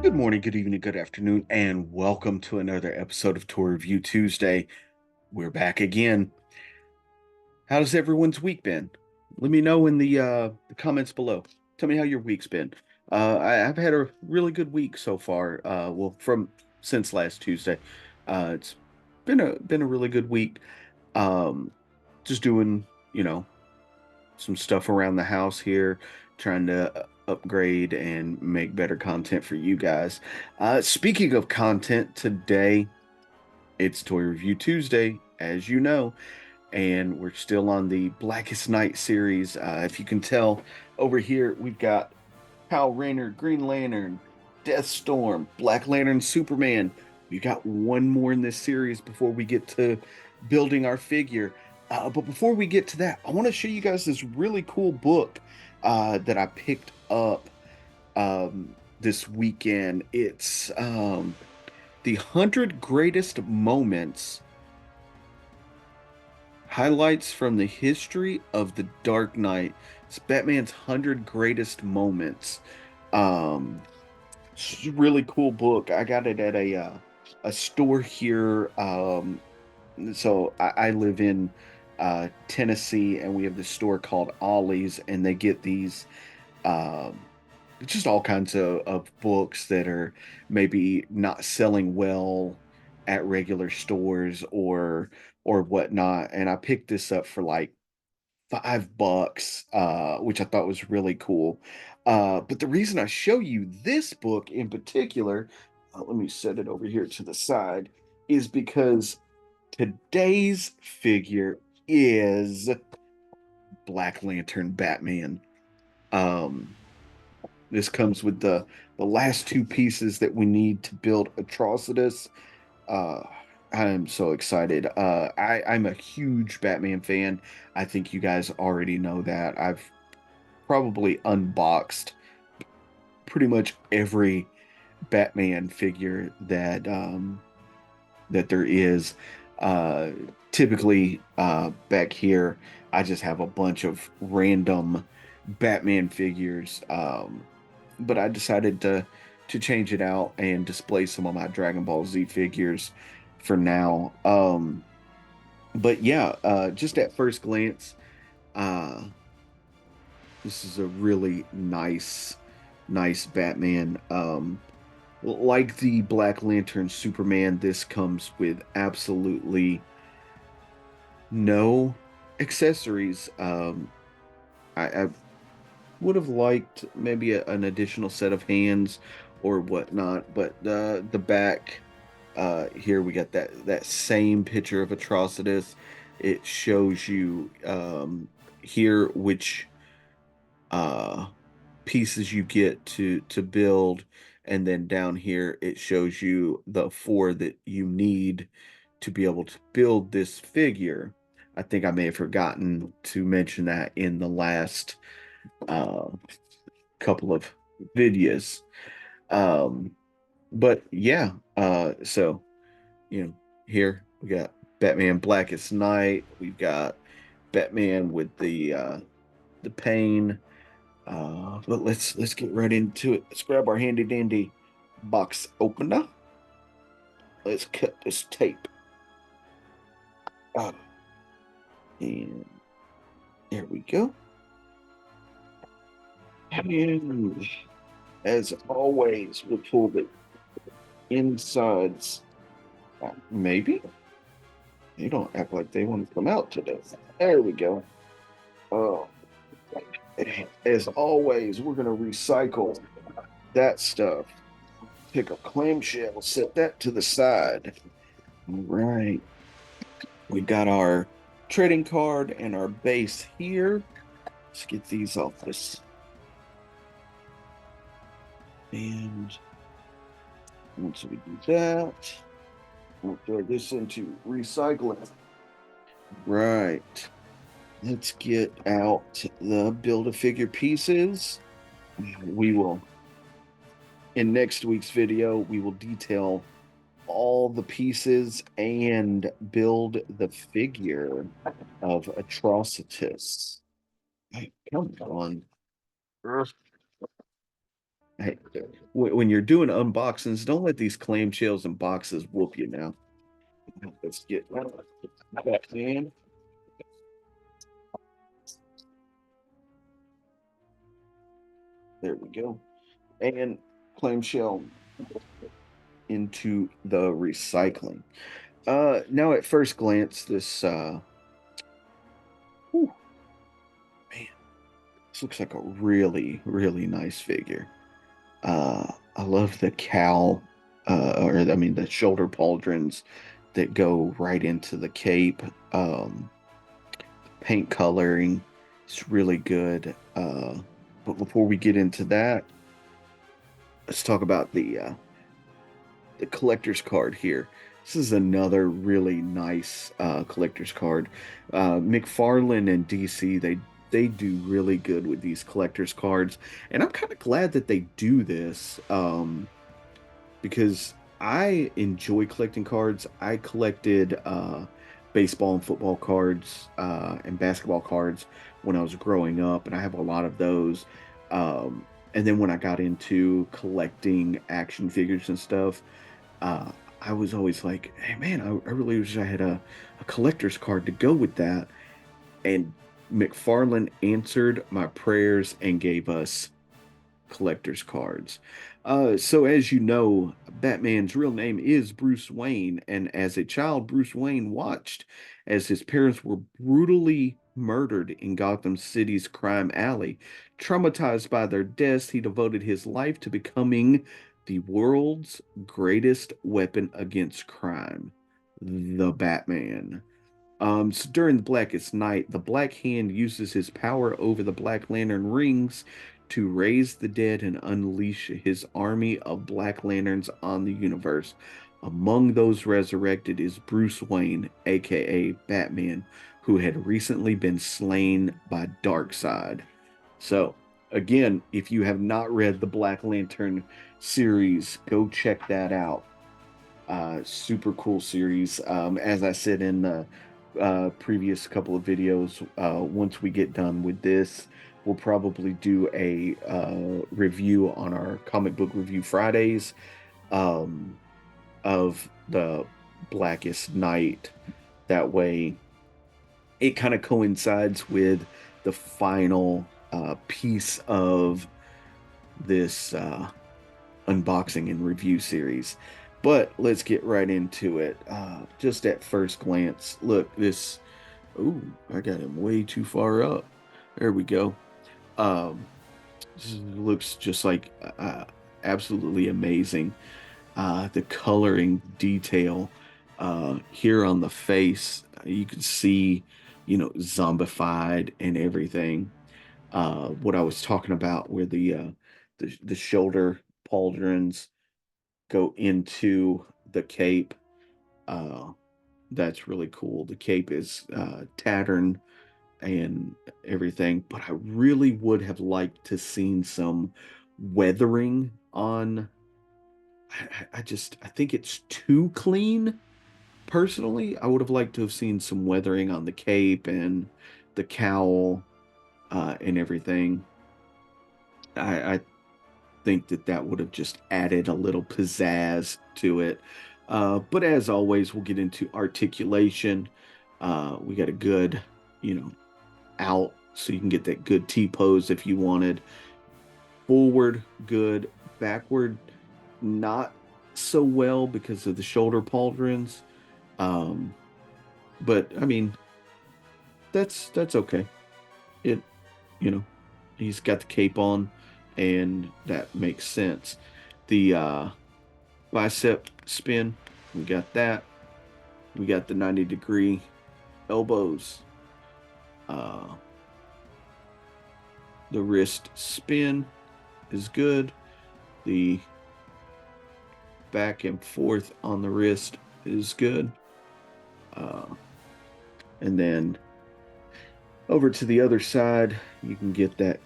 Good morning, good evening, good afternoon, and welcome to another episode of Tour Review Tuesday. We're back again. How's everyone's week been? Let me know in the comments below. Tell me how your week's been. I've had a really good week so far. Well, from since last Tuesday, it's been a really good week. Um, just doing, you know, some stuff around the house here, trying to upgrade and make better content for you guys. Speaking of content, today it's Toy Review Tuesday, as you know, and we're still on the Blackest Night series. If you can tell, over here we've got Power Ranger, Green Lantern, Deathstorm, Black Lantern, Superman. We got one more in this series before we get to building our figure. But before we get to that, I want to show you guys this really cool book that I picked up this weekend. It's the 100 Greatest Moments, Highlights from the History of the Dark Knight. It's Batman's 100 Greatest Moments. Um, It's a really cool book. I got it at a store here. So I live in Tennessee, and we have this store called Ollie's, and they get these um, just all kinds of books that are maybe not selling well at regular stores or whatnot. And I picked this up for like $5, which I thought was really cool. But the reason I show you this book in particular, let me set it over here to the side, is because today's figure is Black Lantern Batman. Um, this comes with the last two pieces that we need to build Atrocitus. Uh, I'm so excited. I'm a huge Batman fan. I think you guys already know that. I've probably unboxed pretty much every Batman figure that there is. Uh, Typically, back here, I just have a bunch of random Batman figures. But I decided to change it out and display some of my Dragon Ball Z figures for now. But yeah, just at first glance, uh, this is a really nice Batman. Like the Black Lantern Superman, this comes with absolutely no accessories. I would have liked maybe an additional set of hands or whatnot, but the back here we got that same picture of Atrocitus. It shows you here which uh pieces you get to build, and then down here it shows you the four that you need to be able to build this figure. I think I may have forgotten to mention that in the last uh, couple of videos. Um, but yeah, so you know, here we got Batman Blackest Night. We've got Batman with the pain. But let's get right into it. Let's grab our handy dandy box opener. Let's cut this tape. Uh, and there we go. And as always, we'll pull the insides. Maybe they don't act like they want to come out today. There we go. Oh, as always, we're gonna recycle that stuff. Pick a clamshell, set that to the side. All right. We got our trading card and our base here. Let's get these off this. And once we do that, we'll throw this into recycling. Right. Let's get out the Build-A-Figure pieces. We will, in next week's video, we will detail all the pieces and build the figure of Atrocitus. Hey, come on. Hey, when you're doing unboxings, don't let these clamshells and boxes whoop you now. Let's get back in. There we go. And clamshell into the recycling. Now at first glance, this whew, man, this looks like a really, really nice figure. I love the cowl, or I mean the shoulder pauldrons that go right into the cape. Paint coloring is really good. But before we get into that, let's talk about the collector's card here. This is another really nice collector's card. McFarlane and DC, they do really good with these collector's cards, and I'm kind of glad that they do this. Because I enjoy collecting cards. I collected baseball and football cards and basketball cards when I was growing up, and I have a lot of those. And then when I got into collecting action figures and stuff, uh, I was always like, hey man, I really wish I had a collector's card to go with that. And McFarlane answered my prayers and gave us collector's cards. So as you know, Batman's real name is Bruce Wayne, and as a child, Bruce Wayne watched as his parents were brutally murdered in Gotham City's crime alley. Traumatized by their deaths, he devoted his life to becoming the world's greatest weapon against crime, the Batman. So during the Blackest Night, the Black Hand uses his power over the Black Lantern rings to raise the dead and unleash his army of Black Lanterns on the universe. Among those resurrected is Bruce Wayne, aka Batman, who had recently been slain by Darkseid. So, again, if you have not read the Black Lantern series, go check that out. Super cool series. As I said in the previous couple of videos, once we get done with this, we'll probably do a review on our comic book review Fridays um, of the Blackest Night. That way, it kind of coincides with the final piece of this unboxing and review series. But let's get right into it. Just at first glance, look, this. Oh, I got him way too far up. There we go. Um, this looks just like absolutely amazing. The coloring detail here on the face, you can see, zombified and everything. What I was talking about, where the shoulder pauldrons go into the cape. Uh, that's really cool. The cape is tattered and everything, but I really would have liked to seen some weathering on. I think it's too clean. Personally, I would have liked to have seen some weathering on the cape and the cowl and everything. I think that that would have just added a little pizzazz to it. But as always, we'll get into articulation. We got a good, you know, out so you can get that good T pose if you wanted. Forward, good. Backward, not so well because of the shoulder pauldrons. Um, but I mean, that's okay. It, you know, he's got the cape on, and that makes sense. The bicep spin, we got that. We got the 90-degree elbows. Uh, the wrist spin is good. The back and forth on the wrist is good. Uh, and then over to the other side, you can get that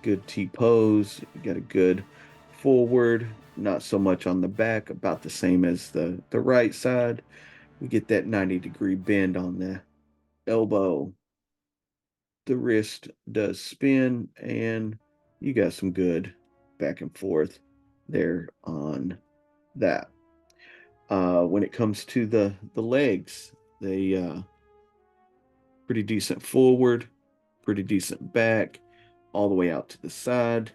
good T pose. You got a good forward, not so much on the back, about the same as the right side. We get that 90-degree bend on the elbow. The wrist does spin, and you got some good back and forth there on that. When it comes to the legs, they pretty decent forward, pretty decent back, all the way out to the side.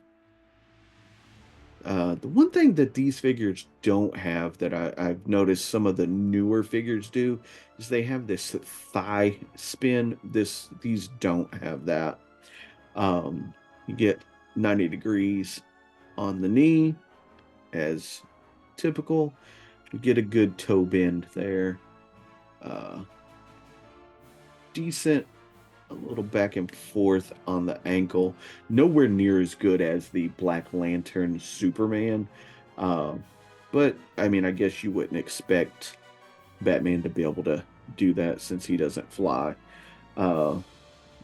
The one thing that these figures don't have that I've noticed some of the newer figures do is they have this thigh spin. These don't have that. You get 90 degrees on the knee as typical. You get a good toe bend there. Uh, Decent, a little back and forth on the ankle. Nowhere near as good as the Black Lantern Superman. Uh, but I mean, I guess you wouldn't expect Batman to be able to do that since he doesn't fly. Uh,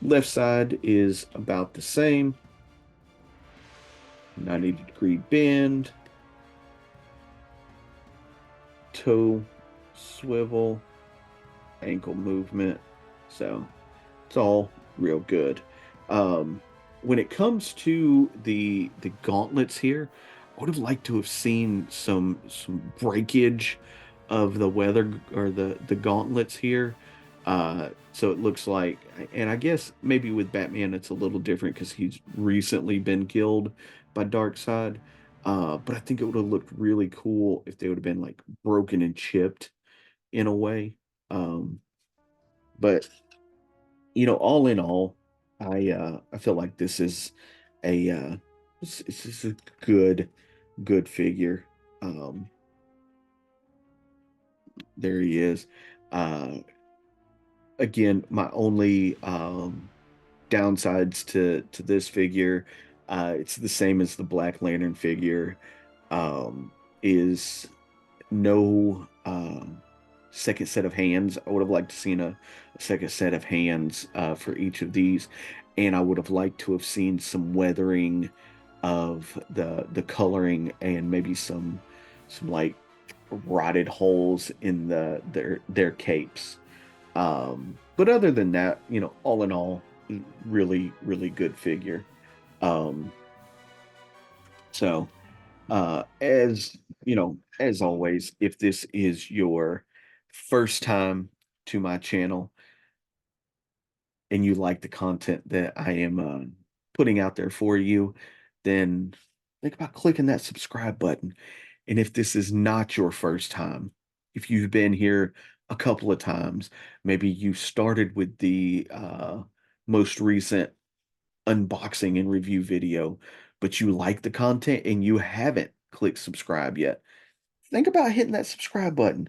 Left side is about the same. 90-degree bend, toe swivel, ankle movement. So it's all real good. When it comes to the gauntlets here, I would have liked to have seen some breakage of the weather or the gauntlets here. So it looks like, and I guess maybe with Batman it's a little different because he's recently been killed by Darkseid. But I think it would have looked really cool if they would have been like broken and chipped in a way. Um, but all in all, I feel like this is a this is a good figure. Um, there he is. Uh, Again, my only downsides to this figure, it's the same as the Black Lantern figure, is no second set of hands. I would have liked to seen a second set of hands for each of these, and I would have liked to have seen some weathering of the coloring and maybe some like rotted holes in their capes. But other than that, all in all, really good figure. Um, so as as always, if this is your first time to my channel and you like the content that I am putting out there for you, then think about clicking that subscribe button. And if this is not your first time, if you've been here a couple of times, maybe you started with the most recent unboxing and review video, but you like the content and you haven't clicked subscribe yet, think about hitting that subscribe button.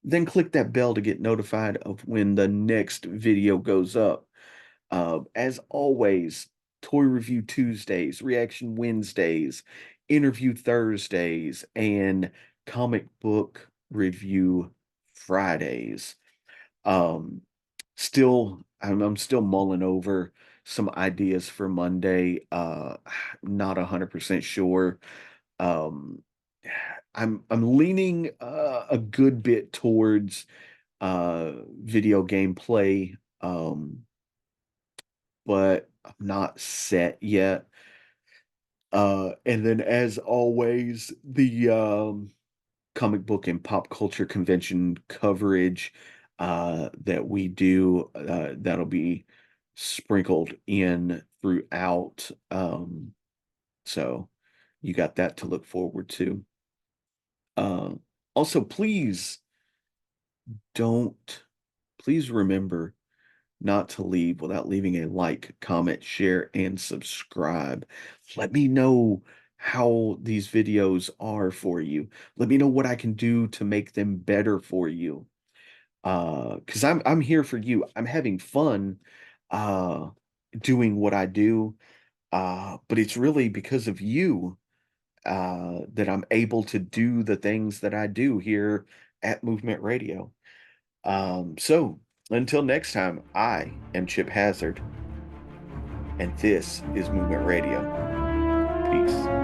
Then click that bell to get notified of when the next video goes up. As always, Toy Review Tuesdays, Reaction Wednesdays, Interview Thursdays, and Comic Book Review Fridays. Um, I'm still mulling over some ideas for Monday. Not 100% sure. Um, I'm leaning a good bit towards video gameplay, but I'm not set yet. And then, as always, the comic book and pop culture convention coverage that we do, that'll be sprinkled in throughout. So you got that to look forward to. Uh, Also, don't, please remember not to leave without leaving a like, comment, share, and subscribe. Let me know how these videos are for you. Let me know what I can do to make them better for you. Because I'm here for you. I'm having fun uh doing what I do. But it's really because of you that I'm able to do the things that I do here at Movement Radio. So until next time, I am Chip Hazard, and this is Movement Radio. Peace.